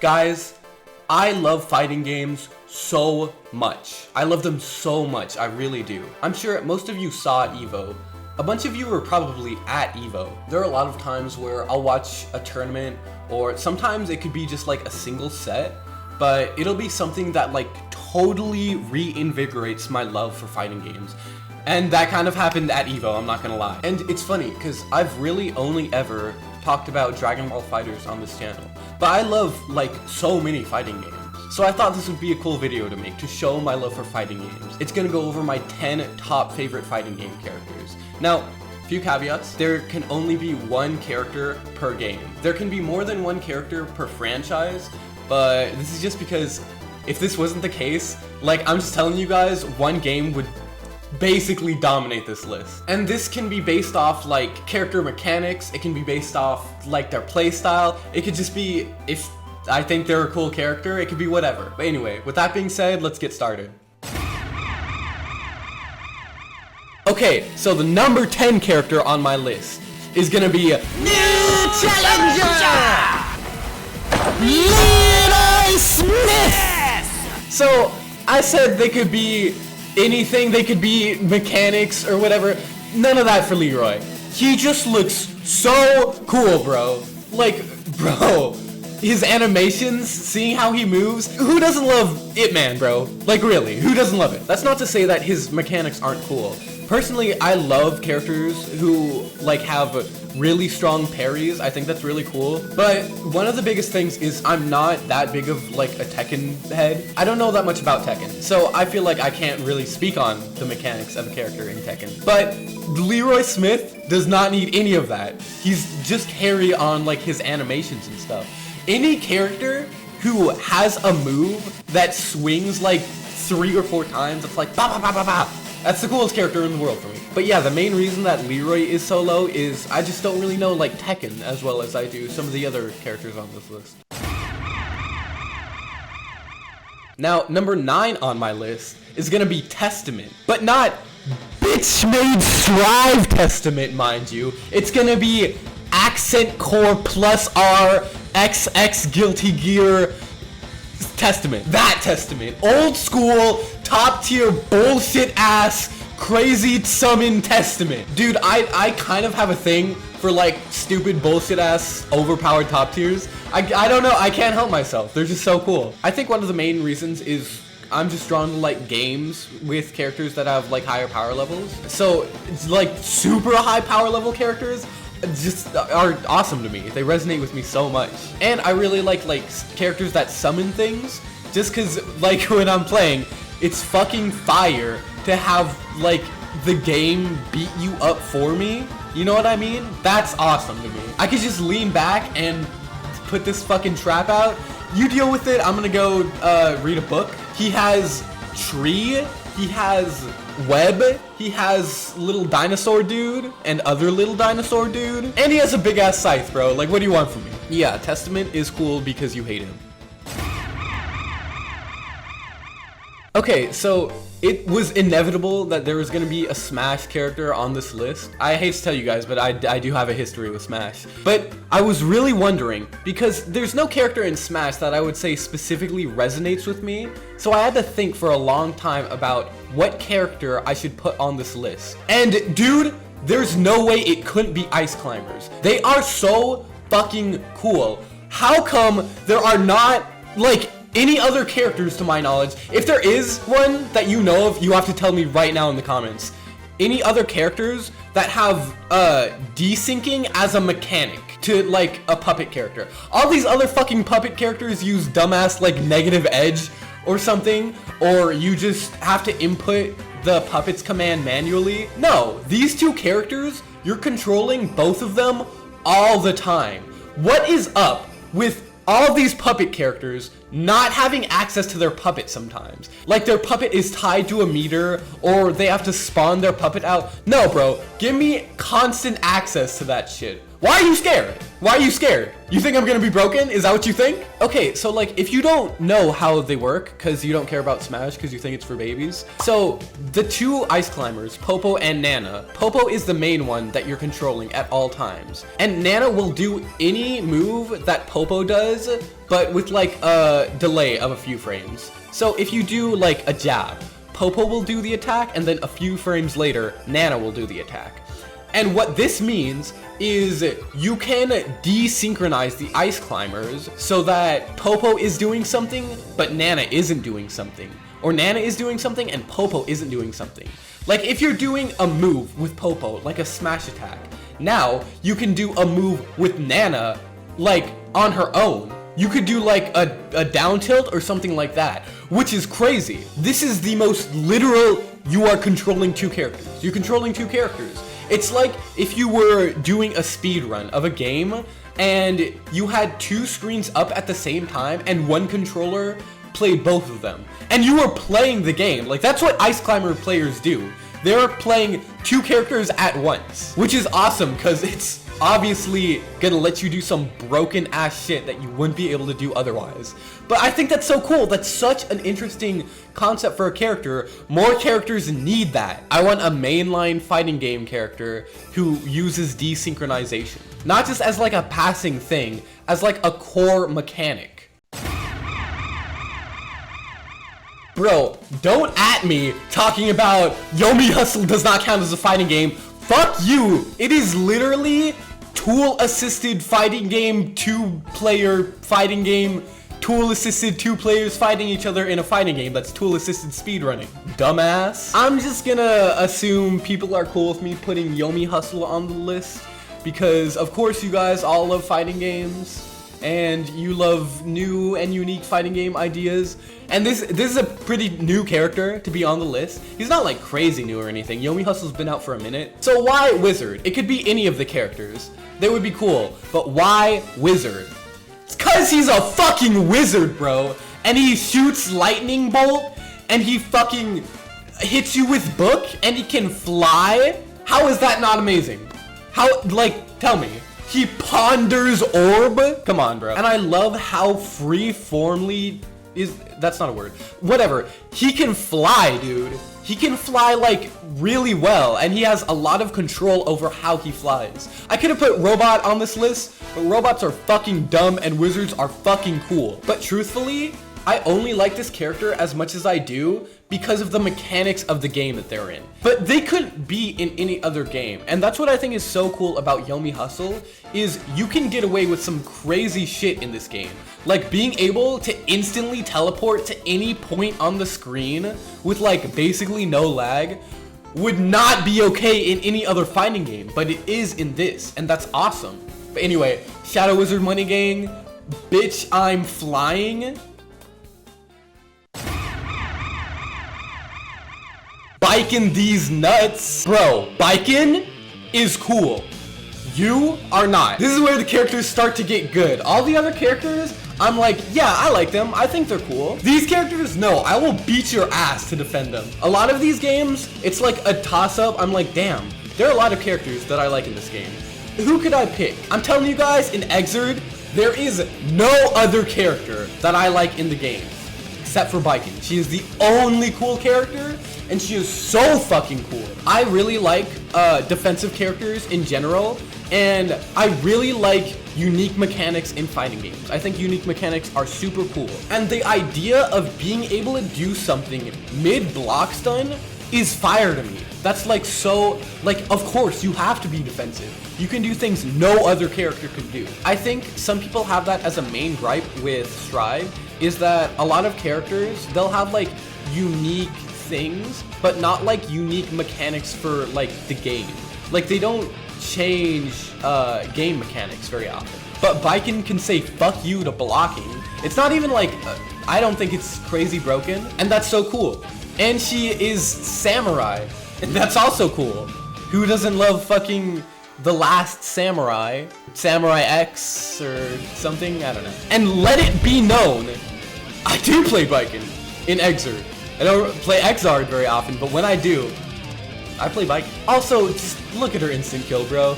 Guys, I love fighting games so much. I love them so much, I really do. I'm sure most of you saw EVO. A bunch of you were probably at EVO. There are a lot of times where I'll watch a tournament, or sometimes it could be just like a single set, but it'll be something that like totally reinvigorates my love for fighting games. And that kind of happened at EVO, I'm not gonna lie. And it's funny, because I've really only ever talked about Dragon Ball FighterZ on this channel. But I love, like, so many fighting games. So I thought this would be a cool video to make, to show my love for fighting games. It's gonna go over my 10 top favorite fighting game characters. Now, few caveats, there can only be one character per game. There can be more than one character per franchise, but this is just because if this wasn't the case, like, I'm just telling you guys, one game would basically dominate this list. And this can be based off like character mechanics, it can be based off like their playstyle, it could just be if I think they're a cool character, it could be whatever. But anyway, with that being said, let's get started. Okay, so the number 10 character on my list is gonna be New Challenger! Leroy Smith! So, I said they could be anything, they could be mechanics or whatever. None of that for Leroy. He just looks so cool, bro. Like, bro, his animations, seeing how he moves. Who doesn't love Ip Man, bro? Like, really, who doesn't love it? That's not to say that his mechanics aren't cool. Personally, I love characters who like have really strong parries. I think that's really cool. But one of the biggest things is I'm not that big of like a Tekken head. I don't know that much about Tekken, so I feel like I can't really speak on the mechanics of a character in Tekken. But Leroy Smith does not need any of that. He's just carry on like his animations and stuff. Any character who has a move that swings like 3 or 4 times, it's like ba ba ba ba ba. That's the coolest character in the world for me. But yeah, the main reason that Leroy is so low is I just don't really know like Tekken as well as I do some of the other characters on this list. Now, number 9 on my list is gonna be Testament, but not Bitch Made Strive Testament, mind you. It's gonna be Accent Core Plus R XX Guilty Gear Testament. That Testament. Old school, top tier, bullshit ass, crazy summon Testament. Dude, I kind of have a thing for like stupid bullshit ass overpowered top tiers. I don't know, I can't help myself. They're just so cool. I think one of the main reasons is I'm just drawn to like games with characters that have like higher power levels. So it's like super high power level characters just are awesome to me. They resonate with me so much. And I really like characters that summon things, just cause like when I'm playing, it's fucking fire to have like the game beat you up for me. You know what I mean? That's awesome to me. I could just lean back and put this fucking trap out. You deal with it, I'm gonna go read a book. He has tree, he has web, he has little dinosaur dude, and other little dinosaur dude, and he has a big ass scythe, bro. Like, what do you want from me? Yeah, Testament is cool because you hate him. Okay, so it was inevitable that there was gonna be a Smash character on this list. I hate to tell you guys, but I do have a history with Smash. But I was really wondering, because there's no character in Smash that I would say specifically resonates with me, so I had to think for a long time about what character I should put on this list. And dude, there's no way it couldn't be Ice Climbers. They are so fucking cool. How come there are not, like, any other characters to my knowledge? If there is one that you know of, you have to tell me right now in the comments. Any other characters that have desyncing as a mechanic to like a puppet character? All these other fucking puppet characters use dumbass like negative edge or something, or you just have to input the puppet's command manually. No, these two characters, you're controlling both of them all the time. What is up with all these puppet characters not having access to their puppet sometimes? Like their puppet is tied to a meter, or they have to spawn their puppet out. No, bro, give me constant access to that shit. Why are you scared? Why are you scared? You think I'm gonna be broken? Is that what you think? Okay, so like if you don't know how they work because you don't care about Smash because you think it's for babies. So the two ice climbers, Popo and Nana. Popo is the main one that you're controlling at all times. And Nana will do any move that Popo does, but with like a delay of a few frames. So if you do like a jab, Popo will do the attack and then a few frames later, Nana will do the attack. And what this means is you can desynchronize the ice climbers so that Popo is doing something, but Nana isn't doing something. Or Nana is doing something and Popo isn't doing something. Like if you're doing a move with Popo, like a smash attack, now you can do a move with Nana, like on her own. You could do like a down tilt or something like that, which is crazy. This is the most literal, you are controlling two characters. You're controlling two characters. It's like if you were doing a speed run of a game and you had two screens up at the same time and one controller played both of them. And you were playing the game. Like that's what Ice Climber players do. They're playing two characters at once, which is awesome because it's obviously gonna let you do some broken ass shit that you wouldn't be able to do otherwise. But I think that's so cool. That's such an interesting concept for a character. More characters need that. I want a mainline fighting game character who uses desynchronization. Not just as like a passing thing, as like a core mechanic. Bro, don't at me talking about Yomi Hustle does not count as a fighting game. Fuck you! It is literally tool-assisted fighting game, two-player fighting game, tool-assisted two players fighting each other in a fighting game. That's tool-assisted speedrunning. Dumbass. I'm just gonna assume people are cool with me putting Yomi Hustle on the list because, of course, you guys all love fighting games and you love new and unique fighting game ideas. And this is a pretty new character to be on the list. He's not like crazy new or anything. Yomi Hustle's been out for a minute. So why Wizard? It could be any of the characters. They would be cool. But why Wizard? It's cause he's a fucking wizard, bro. And he shoots lightning bolt and he fucking hits you with book and he can fly. How is that not amazing? How, like, tell me. He ponders orb? Come on, bro. And I love how free-formly that's not a word. Whatever. He can fly, dude. He can fly like really well and he has a lot of control over how he flies. I could have put Robot on this list, but robots are fucking dumb and wizards are fucking cool. But truthfully, I only like this character as much as I do because of the mechanics of the game that they're in. But they couldn't be in any other game. And that's what I think is so cool about Yomi Hustle is you can get away with some crazy shit in this game. Like being able to instantly teleport to any point on the screen with like basically no lag would not be okay in any other fighting game, but it is in this, and that's awesome. But anyway, Shadow Wizard Money Gang, bitch, I'm flying. Biking these nuts. Bro, Biking is cool. You are not. This is where the characters start to get good. All the other characters, I'm like, yeah, I like them. I think they're cool. These characters, no, I will beat your ass to defend them. A lot of these games, it's like a toss-up. I'm like, damn, there are a lot of characters that I like in this game. Who could I pick? I'm telling you guys, in Exerd, there is no other character that I like in the game except for Biking. She is the only cool character, and she is so fucking cool. I really like defensive characters in general, and I really like unique mechanics in fighting games. I think unique mechanics are super cool. And the idea of being able to do something mid-block stun is fire to me. That's like so, like, of course, you have to be defensive. You can do things no other character can do. I think some people have that as a main gripe with Strive, is that a lot of characters, they'll have like unique things, but not like unique mechanics for like the game. Like they don't change game mechanics very often. But Biken can say fuck you to blocking. It's not even like, I don't think it's crazy broken, and that's so cool. And she is Samurai, and that's also cool. Who doesn't love fucking The Last Samurai? Samurai X or something? I don't know. And let it be known, I do play Biken in Exerd. I don't play Exard very often, but when I do, I play Biken. Also, just look at her instant kill, bro.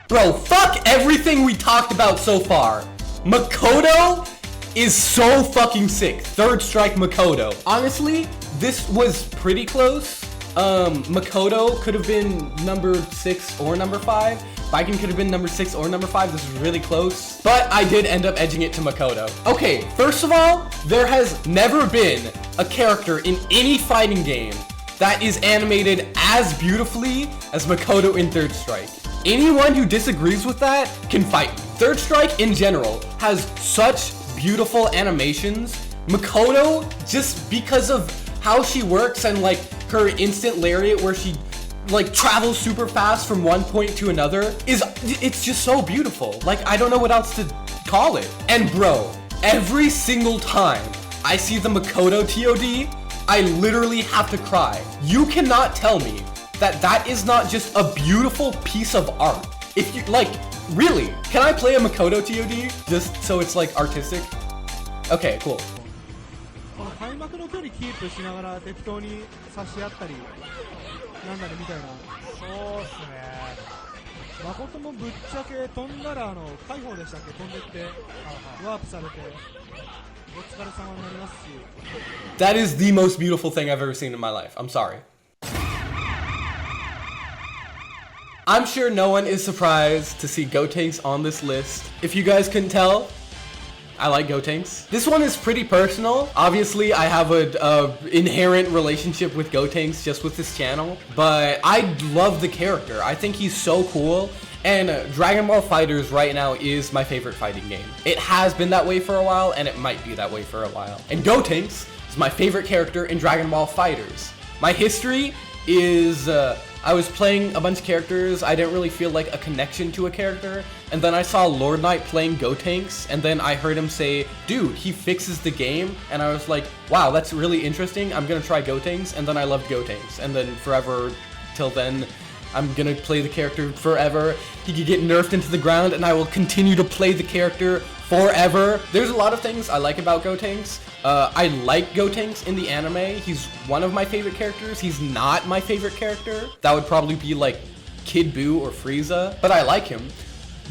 Bro, fuck everything we talked about so far. Makoto is so fucking sick. Third strike Makoto. Honestly, this was pretty close. Makoto could have been number 6 or number 5. Viking could have been number 6 or number 5. This is really close. But I did end up edging it to Makoto. Okay, first of all, there has never been a character in any fighting game that is animated as beautifully as Makoto in Third Strike. Anyone who disagrees with that can fight me. Third Strike in general has such beautiful animations. Makoto, just because of how she works and like her instant lariat where she like travels super fast from one point to another, it's just so beautiful. Like, I don't know what else to call it. And bro, every single time I see the Makoto TOD, I literally have to cry. You cannot tell me that is not just a beautiful piece of art. If you, like, really, can I play a Makoto TOD just so it's like artistic? Okay, cool. 開幕の距離キープしながら適当に差し合ったりなんだりみたいな。そうっすね。誠もぶっちゃけ飛んだら海宝でしたっけ、飛んでってワープされてお疲れ様になりますし。That is the most beautiful thing I've ever seen in my life. I'm sorry. I'm sure no one is surprised to see Gotenks on this list. If you guys couldn't tell, I like Gotenks. This one is pretty personal. Obviously, I have a inherent relationship with Gotenks just with this channel, but I love the character. I think he's so cool. And Dragon Ball FighterZ right now is my favorite fighting game. It has been that way for a while, and it might be that way for a while. And Gotenks is my favorite character in Dragon Ball FighterZ. My history is I was playing a bunch of characters. I didn't really feel like a connection to a character. And then I saw Lord Knight playing Gotenks, and then I heard him say, dude, he fixes the game. And I was like, wow, that's really interesting. I'm gonna try Gotenks. And then I loved Gotenks. And then forever till then, I'm gonna play the character forever. He could get nerfed into the ground, and I will continue to play the character forever. There's a lot of things I like about Gotenks. I like Gotenks in the anime. He's one of my favorite characters. He's not my favorite character. That would probably be like Kid Buu or Frieza, but I like him.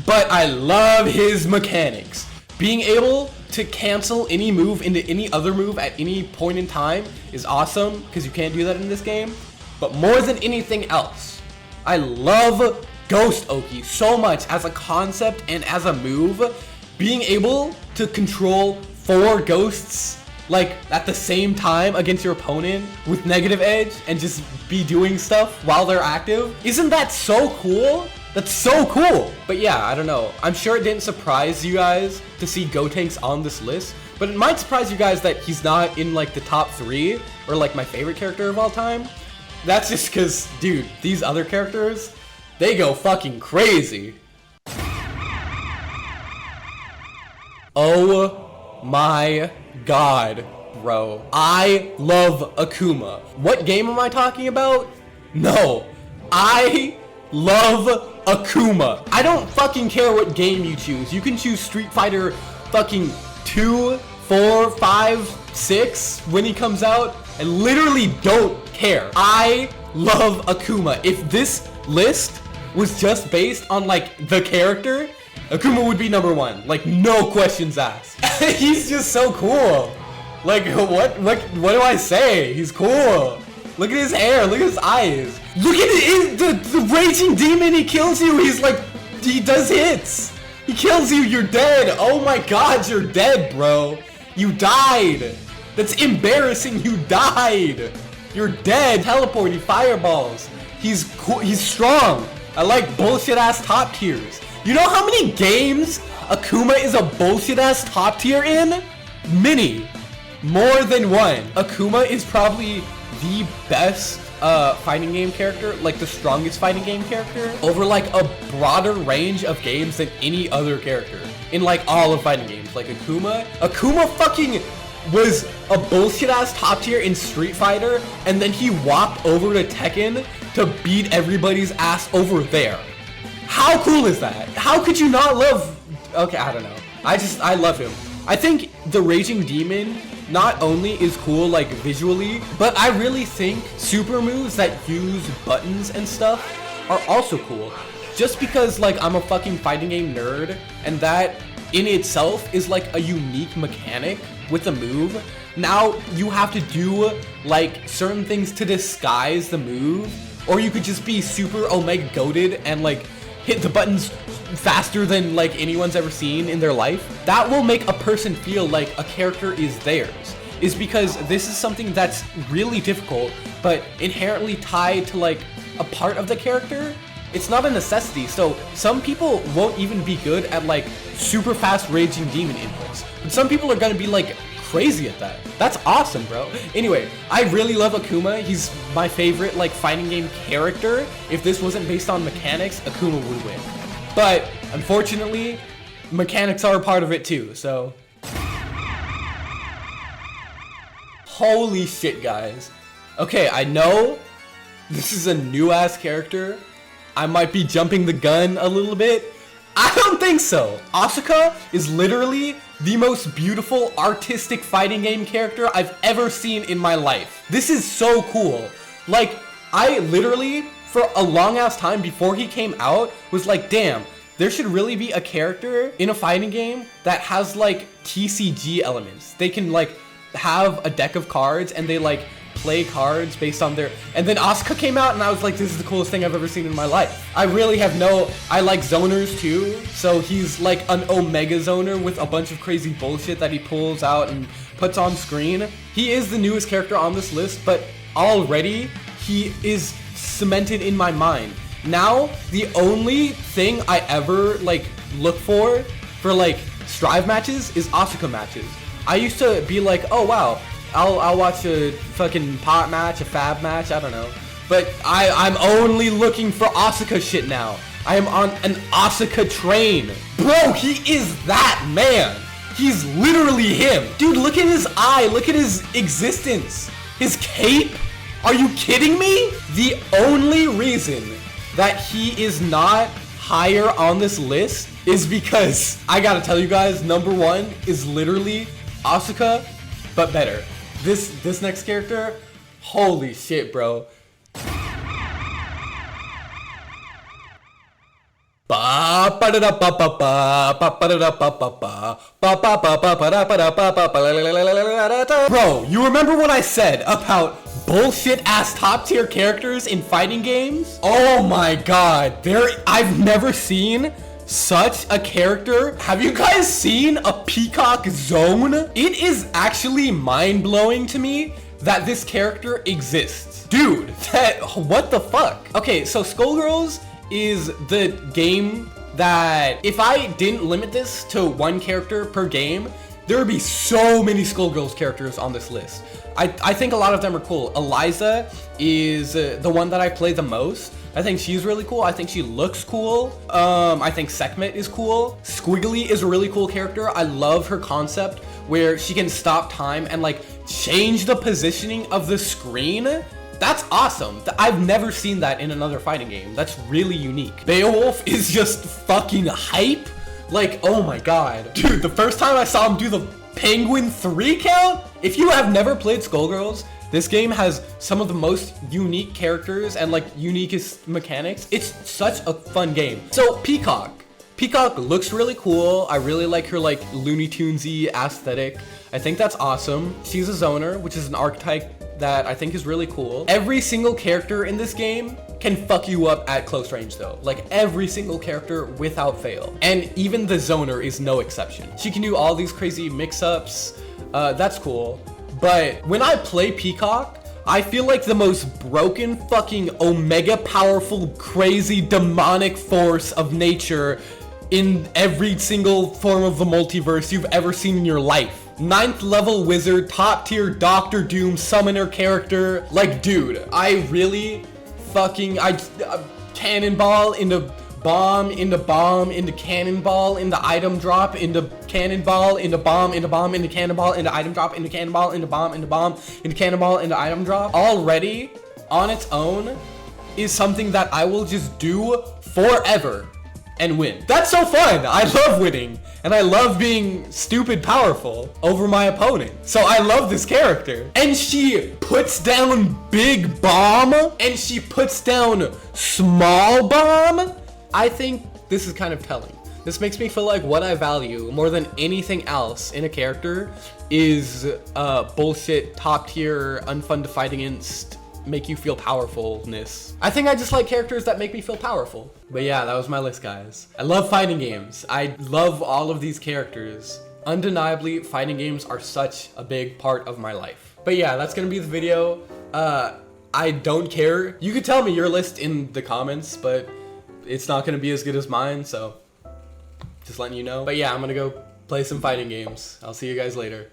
But I love his mechanics. Being able to cancel any move into any other move at any point in time is awesome, because you can't do that in this game. But more than anything else, I love Ghost Oki so much as a concept and as a move. Being able to control 4 ghosts like at the same time against your opponent with negative edge and just be doing stuff while they're active. Isn't that so cool? That's so cool. But yeah, I don't know. I'm sure it didn't surprise you guys to see Gotenks on this list, but it might surprise you guys that he's not in like the top 3 or like my favorite character of all time. That's just because, dude, these other characters, they go fucking crazy. Oh my god, bro. I love Akuma. What game am I talking about? No, I love Akuma. I don't fucking care what game you choose. You can choose Street Fighter fucking 2, 4, 5, 6 when he comes out. I literally don't care. I love Akuma. If this list was just based on like the character, Akuma would be number 1, like no questions asked. He's just so cool. Like what do I say? He's cool. Look at his hair, look at his eyes. Look at the raging demon, he kills you. He's like, he does hits. He kills you, you're dead. Oh my god, you're dead, bro. You died. That's embarrassing, you died. You're dead. Teleporting fireballs. He's cool, he's strong. I like bullshit ass top tiers. You know how many games Akuma is a bullshit ass top tier in? Many. More than one. Akuma is probably the best fighting game character, like the strongest fighting game character, over like a broader range of games than any other character in like all of fighting games. Like Akuma fucking was a bullshit ass top tier in Street Fighter, and then he walked over to Tekken to beat everybody's ass over there. How cool is that? How could you not love? Okay, I don't know. I love him. I think the Raging Demon not only is cool like visually, but I really think super moves that use buttons and stuff are also cool. Just because like I'm a fucking fighting game nerd, and that in itself is like a unique mechanic with the move. Now you have to do like certain things to disguise the move, or you could just be super omega goated and like hit the buttons faster than like anyone's ever seen in their life. That will make a person feel like a character is theirs, is because this is something that's really difficult but inherently tied to like a part of the character. It's not a necessity, so some people won't even be good at like super fast Raging Demon inputs, but some people are gonna be like crazy at that. That's awesome, bro. Anyway, I really love Akuma. He's my favorite like fighting game character. If this wasn't based on mechanics, Akuma would win. But unfortunately, mechanics are a part of it too, so. Holy shit, guys. Okay, I know this is a new ass character. I might be jumping the gun a little bit. I don't think so. Asuka is literally the most beautiful artistic fighting game character I've ever seen in my life. This is so cool. Like, I literally, for a long ass time before he came out, was like, damn, there should really be a character in a fighting game that has like TCG elements. They can like have a deck of cards and they like play cards based on their, and then Asuka came out and I was like, this is the coolest thing I've ever seen in my life. I really have I like zoners too, so he's like an Omega zoner with a bunch of crazy bullshit that he pulls out and puts on screen. He is the newest character on this list, but already he is cemented in my mind. Now, the only thing I ever like look for like Strive matches is Asuka matches. I used to be like, oh wow, I'll watch a fucking pot match, a fab match, I don't know. But I'm only looking for Asuka shit now. I am on an Asuka train. Bro, he is that man. He's literally him. Dude, look at his eye. Look at his existence. His cape. Are you kidding me? The only reason that he is not higher on this list is because, I gotta tell you guys, number one is literally Asuka, but better. This next character, holy shit, bro. Bro, you remember what I said about bullshit ass top tier characters in fighting games? Oh my god, I've never seen such a character. Have you guys seen a Peacock Zone? It is actually mind-blowing to me that this character exists. Dude, what the fuck? Okay, so Skullgirls is the game that if I didn't limit this to one character per game, there would be so many Skullgirls characters on this list. I think a lot of them are cool. Eliza is the one that I play the most. I think she's really cool. I think she looks cool. I think Sekhmet is cool. Squiggly is a really cool character. I love her concept where she can stop time and like change the positioning of the screen. That's awesome. I've never seen that in another fighting game. That's really unique. Beowulf is just fucking hype. Like, oh my god. Dude, the first time I saw him do the Penguin 3 count, if you have never played Skullgirls, this game has some of the most unique characters and like uniquest mechanics. It's such a fun game. So Peacock looks really cool. I really like her like Looney Tunesy aesthetic. I think that's awesome. She's a zoner, which is an archetype that I think is really cool. Every single character in this game can fuck you up at close range though. Like every single character without fail. And even the zoner is no exception. She can do all these crazy mix-ups. That's cool. But when I play Peacock, I feel like the most broken fucking omega powerful crazy demonic force of nature in every single form of the multiverse you've ever seen in your life. 9th level wizard, top tier Doctor Doom summoner character. Like, dude, I really fucking, cannonball into bomb, into bomb, into cannonball, into item drop, into cannonball, into bomb, into bomb, into cannonball, into item drop, into cannonball, into bomb, into bomb, into cannonball, into item drop. Already, on its own, is something that I will just do forever. and win. That's so fun. I love winning, and I love being stupid powerful over my opponent. So I love this character. And she puts down big bomb, and she puts down small bomb. I think this is kind of telling. This makes me feel like what I value more than anything else in a character is bullshit, top tier, unfun to fight against, make you feel powerfulness. I think I just like characters that make me feel powerful. But yeah, that was my list, guys. I love fighting games. I love all of these characters. Undeniably, fighting games are such a big part of my life. But yeah, that's gonna be the video. I don't care. You could tell me your list in the comments, but it's not gonna be as good as mine, so just letting you know. But yeah, I'm gonna go play some fighting games. I'll see you guys later.